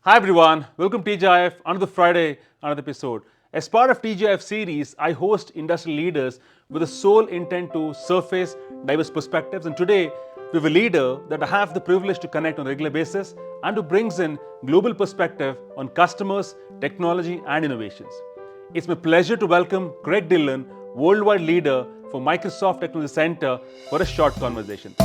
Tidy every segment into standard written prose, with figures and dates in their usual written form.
Hi everyone, welcome to TGIF, another Friday, another episode. As part of TGIF series, I host industry leaders with the sole intent to surface diverse perspectives. And today, we have a leader that I have the privilege to connect on a regular basis and who brings in global perspective on customers, technology, and innovations. It's my pleasure to welcome Greg Dillon, worldwide leader for Microsoft Technology Center, for a short conversation.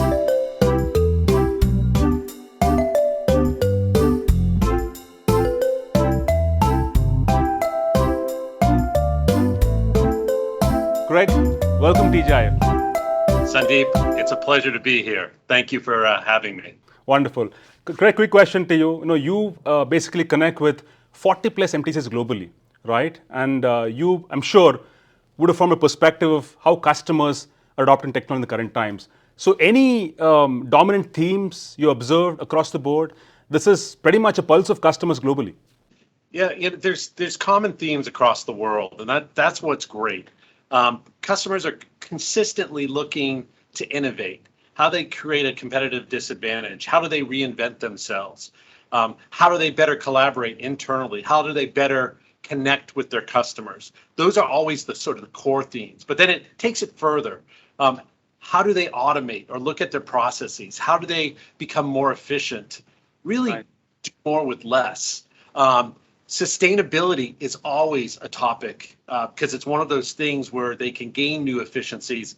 Greg, welcome TGIF. Sandeep, it's a pleasure to be here. Thank you for having me. Wonderful. Greg, quick question to you. You basically connect with 40 plus MTCs globally, right? And you, I'm sure, would have formed a perspective of how customers are adopting technology in the current times. So, any dominant themes you observed across the board? This is pretty much a pulse of customers globally. Yeah, there's common themes across the world, and that's what's great. Customers are consistently looking to innovate. How they create a competitive disadvantage? How do they reinvent themselves? How do they better collaborate internally? How do they better connect with their customers? Those are always the sort of the core themes. But then it takes it further. How do they automate or look at their processes? How do they become more efficient? Really do more with less. Sustainability is always a topic because it's one of those things where they can gain new efficiencies,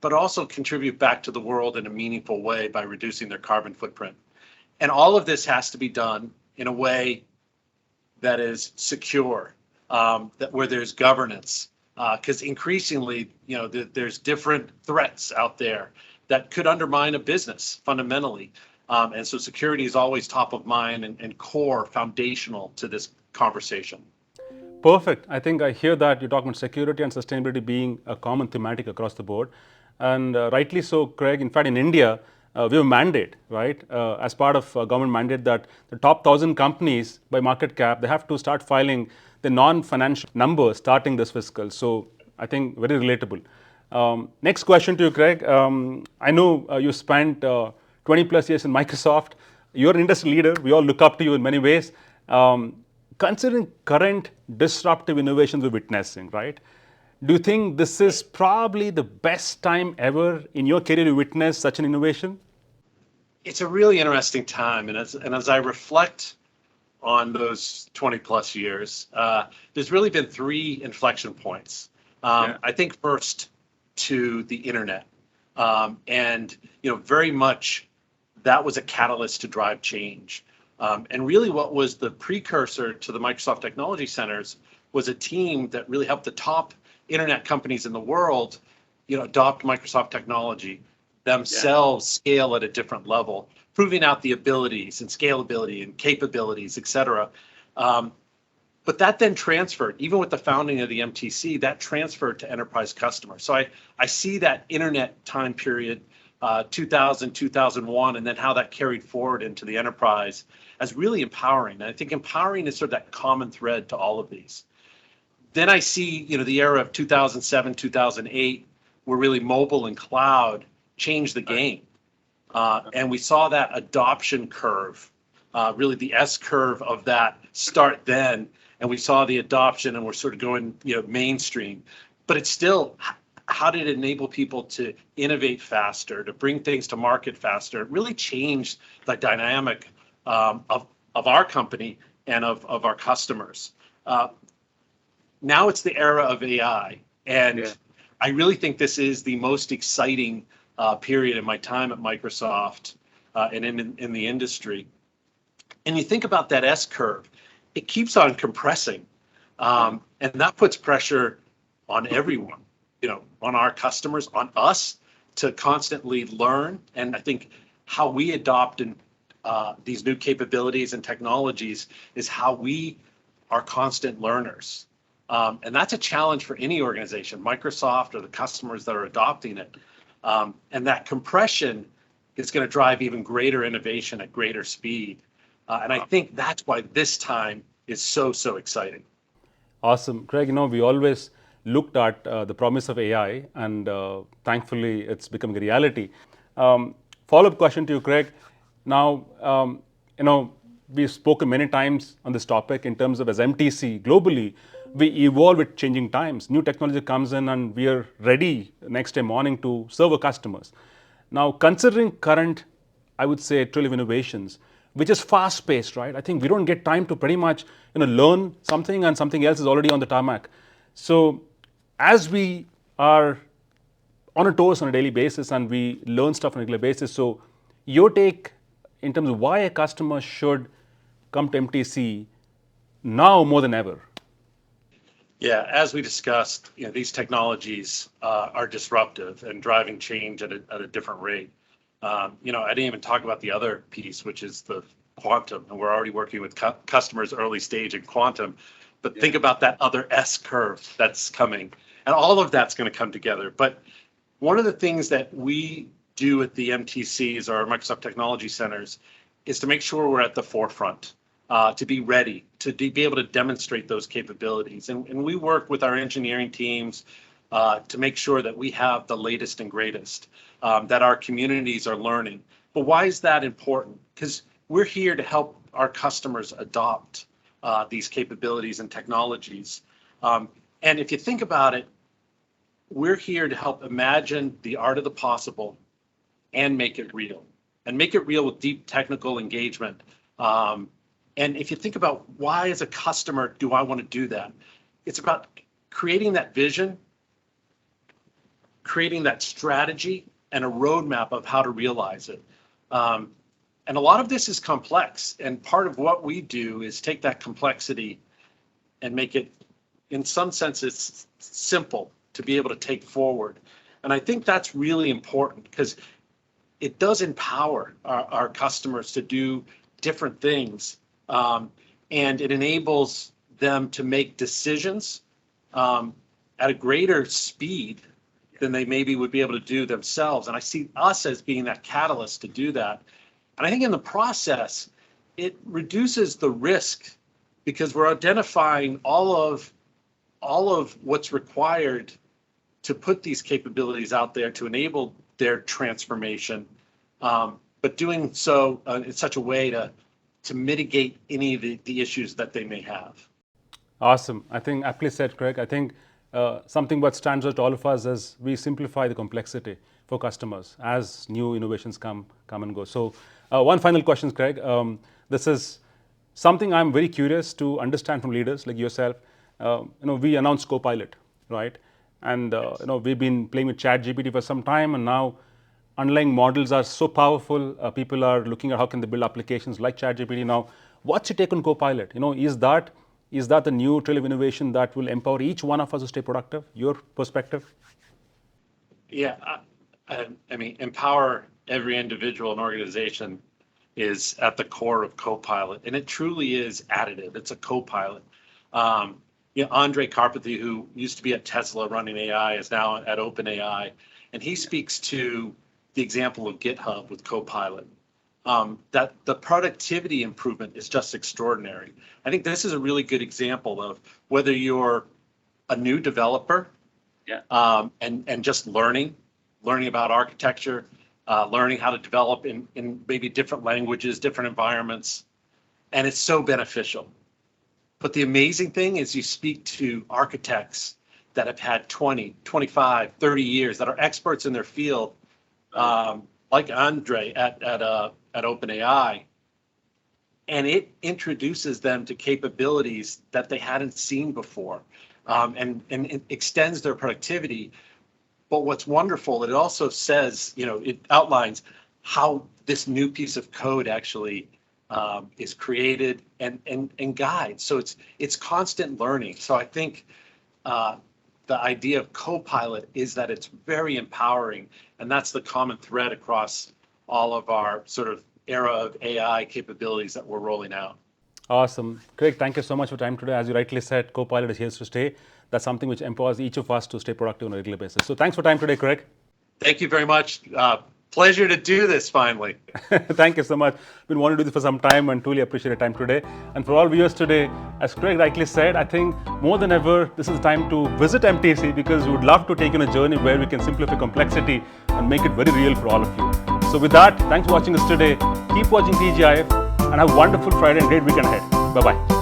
but also contribute back to the world in a meaningful way by reducing their carbon footprint. And all of this has to be done in a way that is secure, where there's governance, because increasingly, there's different threats out there that could undermine a business fundamentally. And so security is always top of mind and core, foundational to this conversation. Perfect. I think I hear that you're talking about security and sustainability being a common thematic across the board. And rightly so, Craig. In fact, in India, we have a mandate, right? As part of a government mandate that the top 1,000 companies by market cap, they have to start filing the non-financial numbers starting this fiscal. So I think very relatable. Next question to you, Craig. I know you spent 20 plus years in Microsoft. You're an industry leader. We all look up to you in many ways. Considering current disruptive innovations we're witnessing, right? Do you think this is probably the best time ever in your career to witness such an innovation? It's a really interesting time. And as I reflect on those 20 plus years, there's really been three inflection points. I think first to the internet. And very much that was a catalyst to drive change. And really what was the precursor to the Microsoft Technology Centers was a team that really helped the top internet companies in the world, adopt Microsoft technology, themselves scale at a different level, proving out the abilities and scalability and capabilities, et cetera. But that then transferred, even with the founding of the MTC, that transferred to enterprise customers. So I see that internet time period, 2000, 2001, and then how that carried forward into the enterprise as really empowering. And I think empowering is sort of that common thread to all of these. Then I see, the era of 2007, 2008, where really mobile and cloud changed the game. And we saw that adoption curve, really the S curve of that start then. And we saw the adoption and we're sort of going, mainstream. But it's still, how did it enable people to innovate faster, to bring things to market faster? It really changed the dynamic of our company and of our customers. Now it's the era of AI. And I really think this is the most exciting period in my time at Microsoft and in the industry. And you think about that S curve, it keeps on compressing. And that puts pressure on everyone, on our customers, on us to constantly learn. And I think how we adopt these new capabilities and technologies is how we are constant learners. And that's a challenge for any organization, Microsoft or the customers that are adopting it. And that compression is going to drive even greater innovation at greater speed. And I think that's why this time is so exciting. Awesome. Craig, we always looked at the promise of AI, and thankfully it's becoming a reality. Follow-up question to you, Craig. Now, we've spoken many times on this topic in terms of as MTC globally, we evolve with changing times. New technology comes in and we are ready next day morning to serve our customers. Now, considering current, I would say, trail of innovations, which is fast paced, right? I think we don't get time to pretty much learn something and something else is already on the tarmac. So as we are on our toes on a daily basis and we learn stuff on a regular basis, so your take in terms of why a customer should come to MTC now more than ever? Yeah, as we discussed, these technologies are disruptive and driving change at a different rate. I didn't even talk about the other piece, which is the quantum, and we're already working with customers early stage in quantum. But think about that other S curve that's coming, and all of that's going to come together. But one of the things that we do at the MTCs, or Microsoft Technology Centers, is to make sure we're at the forefront, to be ready, to be able to demonstrate those capabilities. And we work with our engineering teams to make sure that we have the latest and greatest, that our communities are learning. But why is that important? Because we're here to help our customers adopt these capabilities and technologies. And if you think about it, we're here to help imagine the art of the possible and make it real, and make it real with deep technical engagement. And if you think about why as a customer do I want to do that, it's about creating that vision, creating that strategy, and a roadmap of how to realize it. And a lot of this is complex, and part of what we do is take that complexity and make it, in some senses, simple to be able to take forward. And I think that's really important because it does empower our customers to do different things, and it enables them to make decisions at a greater speed than they maybe would be able to do themselves. And I see us as being that catalyst to do that. And I think in the process, it reduces the risk because we're identifying all of what's required to put these capabilities out there to enable their transformation, but doing so in such a way to mitigate any of the issues that they may have. Awesome. I think aptly said, Craig. I think something what stands out to all of us is we simplify the complexity for customers as new innovations come and go. So one final question, Craig. This is something I'm very curious to understand from leaders like yourself. We announced CoPilot, right? And we've been playing with ChatGPT for some time, and now underlying models are so powerful. People are looking at how can they build applications like ChatGPT. Now, what's your take on CoPilot? Is that the new trail of innovation that will empower each one of us to stay productive? Your perspective? Yeah, I mean, empower every individual and organization is at the core of CoPilot, and it truly is additive. It's a co-pilot. Andre Carpathy, who used to be at Tesla running AI, is now at OpenAI, and he speaks to the example of GitHub with CoPilot. That the productivity improvement is just extraordinary. I think this is a really good example of whether you're a new developer, and just learning about architecture, learning how to develop in maybe different languages, different environments, and it's so beneficial. But the amazing thing is you speak to architects that have had 20, 25, 30 years, that are experts in their field, like Andre at OpenAI, and it introduces them to capabilities that they hadn't seen before, and it extends their productivity. But what's wonderful, it also says, it outlines how this new piece of code actually is created and guides. So it's constant learning. So I think the idea of CoPilot is that it's very empowering, and that's the common thread across all of our sort of era of AI capabilities that we're rolling out. Awesome. Craig, thank you so much for time today. As you rightly said, CoPilot is here to stay. That's something which empowers each of us to stay productive on a regular basis. So thanks for time today, Craig. Thank you very much. Pleasure to do this finally. Thank you so much. Been wanting to do this for some time and truly appreciate your time today. And for all viewers today, as Craig rightly said, I think more than ever, this is the time to visit MTC because we would love to take you on a journey where we can simplify complexity and make it very real for all of you. So with that, thanks for watching us today. Keep watching TGIF. and have a wonderful Friday and great weekend ahead. Bye-bye.